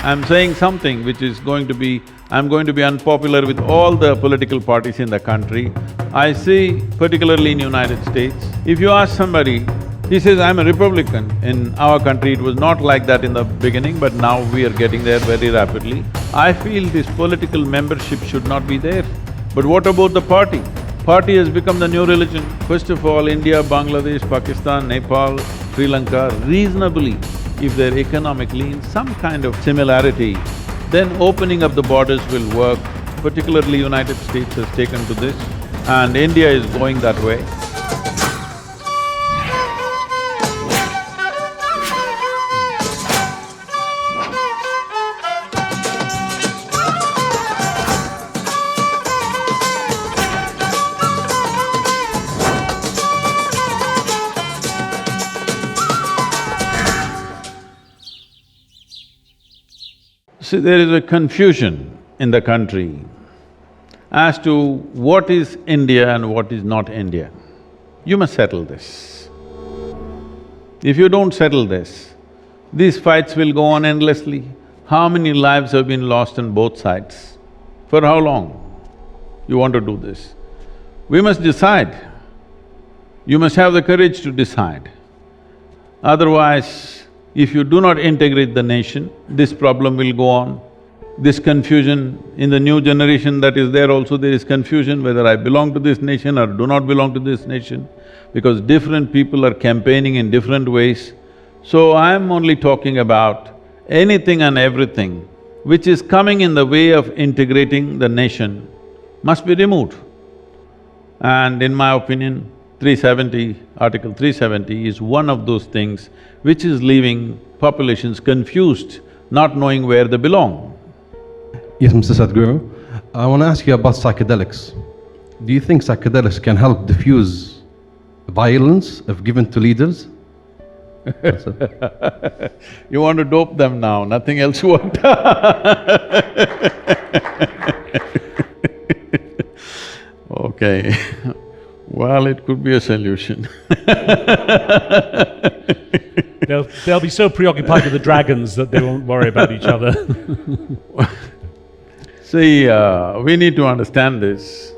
I'm saying something which is going to be… I'm going to be unpopular with all the political parties in the country. I see, particularly in United States, if you ask somebody, he says, I'm a Republican. In our country, it was not like that in the beginning, but now we are getting there very rapidly. I feel this political membership should not be there. But what about the party? Party has become the new religion. First of all, India, Bangladesh, Pakistan, Nepal, Sri Lanka, reasonably, if they're economically in some kind of similarity, then opening up the borders will work. Particularly United States has taken to this and India is going that way. See, there is a confusion in the country as to what is India and what is not India. You must settle this. If you don't settle this, these fights will go on endlessly. How many lives have been lost on both sides? For how long you want to do this? We must decide. You must have the courage to decide. Otherwise, if you do not integrate the nation, this problem will go on. This confusion, in the new generation that is there also, there is confusion whether I belong to this nation or do not belong to this nation, because different people are campaigning in different ways. So I'm only talking about anything and everything which is coming in the way of integrating the nation must be removed. And in my opinion, 370, Article 370 is one of those things which is leaving populations confused, not knowing where they belong. Yes, Mr. Sadhguru, I want to ask you about psychedelics. Do you think psychedelics can help diffuse violence if given to leaders? You want to dope them now, nothing else worked. Okay, well, it could be a solution. They'll be so preoccupied with the dragons that they won't worry about each other. See, we need to understand this.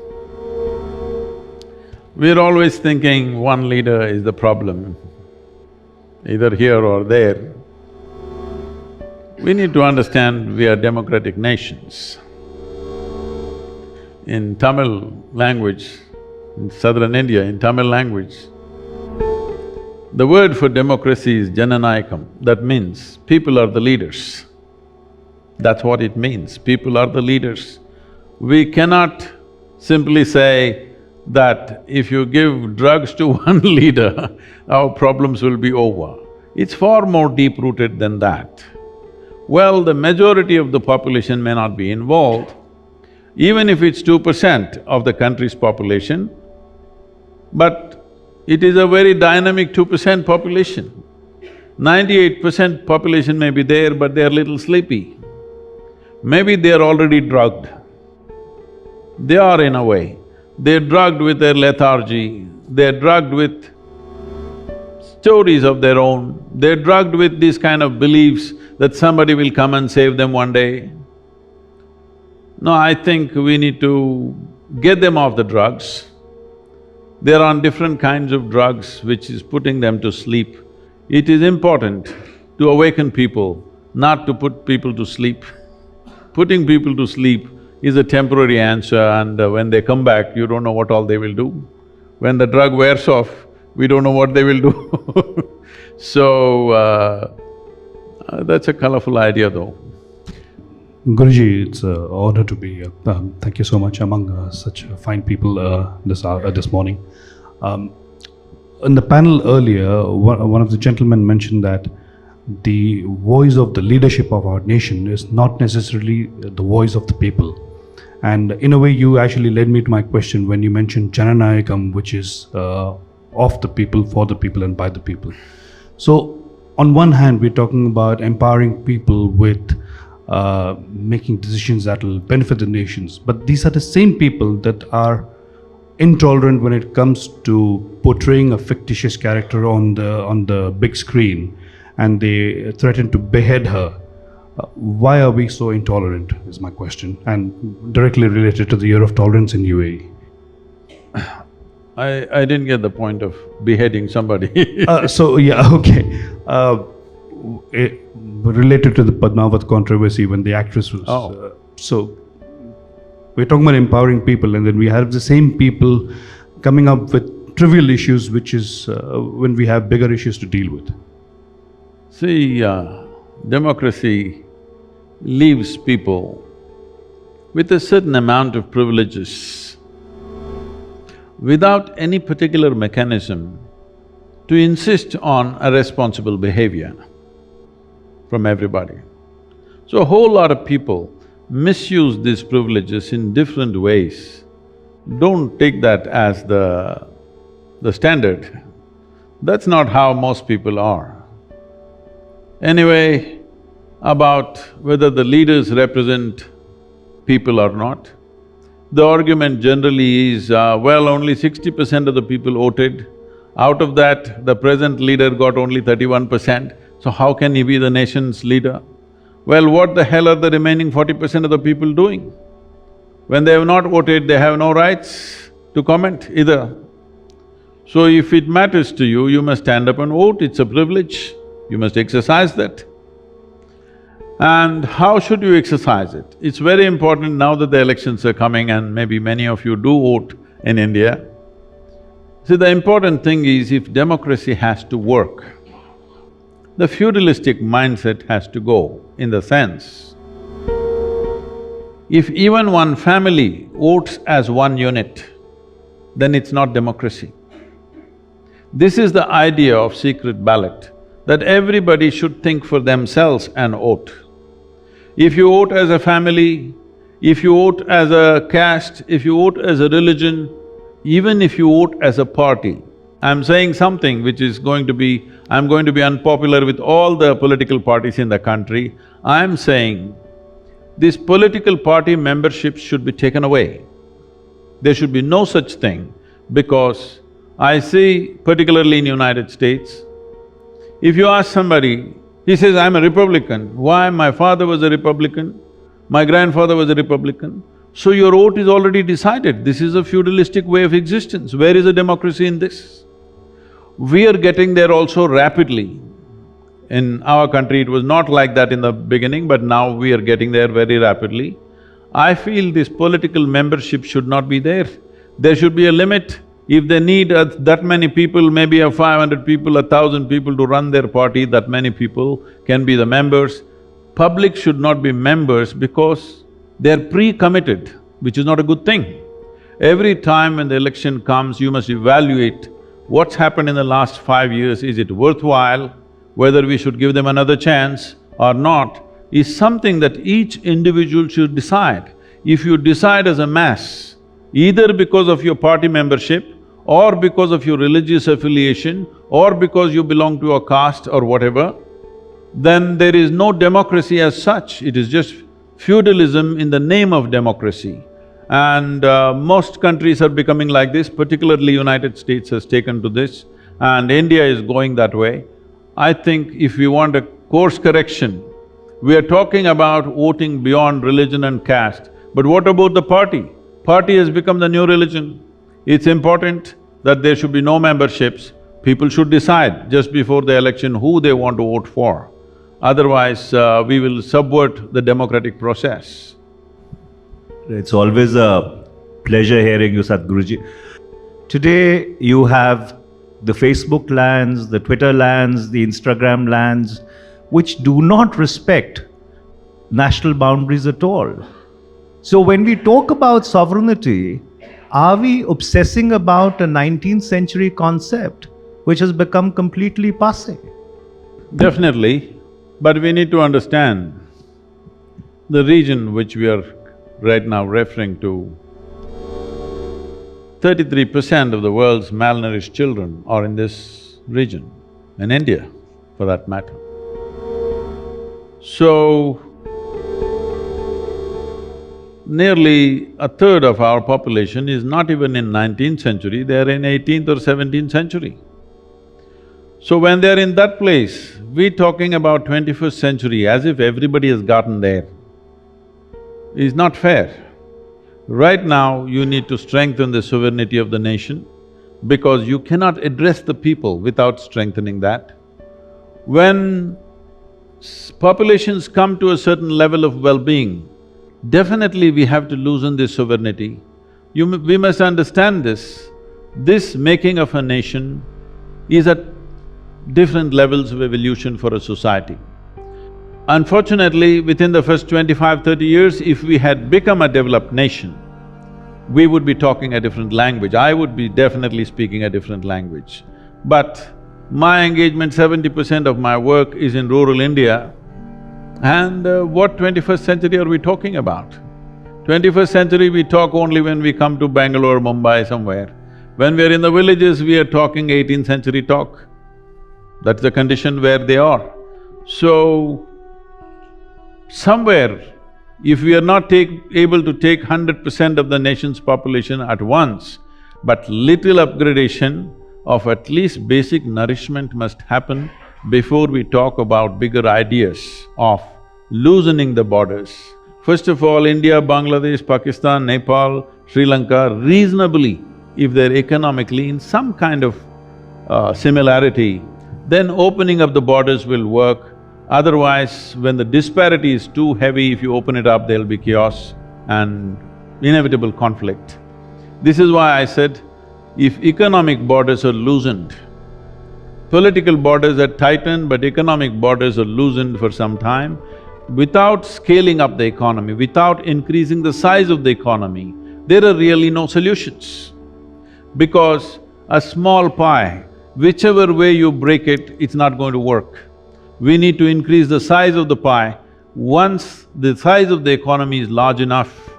We're always thinking one leader is the problem, either here or there. We need to understand we are democratic nations. In Tamil language, in southern India, in Tamil language, the word for democracy is Jananayakam. That means people are the leaders. That's what it means, people are the leaders. We cannot simply say that if you give drugs to one leader, our problems will be over. It's far more deep-rooted than that. Well, the majority of the population may not be involved. Even if it's 2% of the country's population, but it is a very dynamic 2% population. 98% population may be there, but they're little sleepy. Maybe they're already drugged. They are in a way. They're drugged with their lethargy, they're drugged with stories of their own, they're drugged with these kind of beliefs that somebody will come and save them one day. No, I think we need to get them off the drugs. They're on different kinds of drugs which is putting them to sleep. It is important to awaken people, not to put people to sleep. Putting people to sleep is a temporary answer, and when they come back, you don't know what all they will do. When the drug wears off, we don't know what they will do. So, that's a colorful idea though. Guruji, it's an honor to be here. Thank you so much among such fine people this morning. In the panel earlier, one of the gentlemen mentioned that the voice of the leadership of our nation is not necessarily the voice of the people. And in a way, you actually led me to my question when you mentioned Jananayakam, which is of the people, for the people and by the people. So, on one hand, we're talking about empowering people with making decisions that will benefit the nations. But these are the same people that are intolerant when it comes to portraying a fictitious character on the big screen, and they threaten to behead her Why are we so intolerant is my question, and directly related to the year of tolerance in UAE. I didn't get the point of beheading somebody. So yeah, okay. Related to the Padmavat controversy when the actress was… Oh. So we're talking about empowering people, and then we have the same people coming up with trivial issues, which is when we have bigger issues to deal with. See, democracy leaves people with a certain amount of privileges without any particular mechanism to insist on a responsible behavior from everybody. So a whole lot of people misuse these privileges in different ways. Don't take that as the standard. That's not how most people are. Anyway, about whether the leaders represent people or not, the argument generally is, well, only 60% of the people voted. Out of that, the present leader got only 31%, so how can he be the nation's leader? Well, what the hell are the remaining 40% of the people doing? When they have not voted, they have no rights to comment either. So if it matters to you, you must stand up and vote, it's a privilege, you must exercise that. And how should you exercise it? It's very important now that the elections are coming and maybe many of you do vote in India. See, the important thing is if democracy has to work, the feudalistic mindset has to go, in the sense, if even one family votes as one unit, then it's not democracy. This is the idea of secret ballot, that everybody should think for themselves and vote. If you vote as a family, if you vote as a caste, if you vote as a religion, even if you vote as a party, I'm saying something which is going to be… I'm going to be unpopular with all the political parties in the country. I'm saying this political party membership should be taken away. There should be no such thing, because I see, particularly in United States, if you ask somebody, he says, I'm a Republican. Why? My father was a Republican, my grandfather was a Republican. So your vote is already decided. This is a feudalistic way of existence. Where is the democracy in this? We are getting there also rapidly. In our country, it was not like that in the beginning, but now we are getting there very rapidly. I feel this political membership should not be there. There should be a limit. If they need that many people, maybe 500 people, 1,000 people to run their party, that many people can be the members. Public should not be members because they're pre-committed, which is not a good thing. Every time when the election comes, you must evaluate what's happened in the last 5 years, is it worthwhile, whether we should give them another chance or not, is something that each individual should decide. If you decide as a mass, either because of your party membership or because of your religious affiliation or because you belong to a caste or whatever, then there is no democracy as such, it is just feudalism in the name of democracy. And most countries are becoming like this, particularly United States has taken to this, and India is going that way. I think if we want a course correction, we are talking about voting beyond religion and caste, but what about the party? Party has become the new religion. It's important that there should be no memberships. People should decide just before the election who they want to vote for. Otherwise, we will subvert the democratic process. It's always a pleasure hearing you, Sadhguruji. Today, you have the Facebook lands, the Twitter lands, the Instagram lands, which do not respect national boundaries at all. So when we talk about sovereignty, are we obsessing about a 19th century concept which has become completely passé? Definitely, but we need to understand the region which we are right now referring to. 33% of the world's malnourished children are in this region, in India for that matter. So, nearly a third of our population is not even in 19th century, they are in 18th or 17th century. So when they're in that place, we talking about 21st century as if everybody has gotten there is not fair. Right now, you need to strengthen the sovereignty of the nation because you cannot address the people without strengthening that. When populations come to a certain level of well-being, definitely we have to loosen this sovereignty. We must understand this. This making of a nation is at different levels of evolution for a society. Unfortunately, within the first 25-30 years, if we had become a developed nation, we would be talking a different language. I would be definitely speaking a different language. But my engagement, 70% of my work is in rural India, and what 21st century are we talking about? 21st century we talk only when we come to Bangalore, Mumbai, somewhere. When we're in the villages, we are talking 18th century talk. That's the condition where they are. So, somewhere, if we are not able to take 100% of the nation's population at once, but little upgradation of at least basic nourishment must happen before we talk about bigger ideas of loosening the borders. First of all, India, Bangladesh, Pakistan, Nepal, Sri Lanka, reasonably, if they're economically in some kind of similarity, then opening up the borders will work. Otherwise, when the disparity is too heavy, if you open it up, there'll be chaos and inevitable conflict. This is why I said, if economic borders are loosened, political borders are tightened but economic borders are loosened for some time, without scaling up the economy, without increasing the size of the economy, there are really no solutions. Because a small pie, whichever way you break it, it's not going to work. We need to increase the size of the pie. Once the size of the economy is large enough,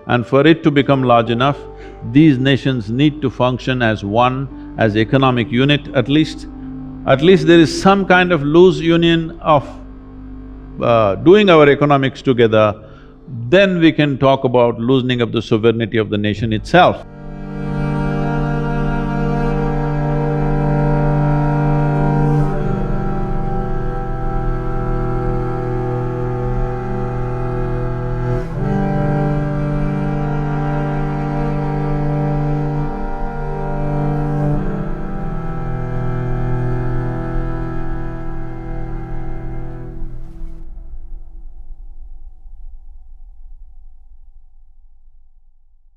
and for it to become large enough, these nations need to function as one, as economic unit at least. At least there is some kind of loose union of doing our economics together, then we can talk about loosening of the sovereignty of the nation itself.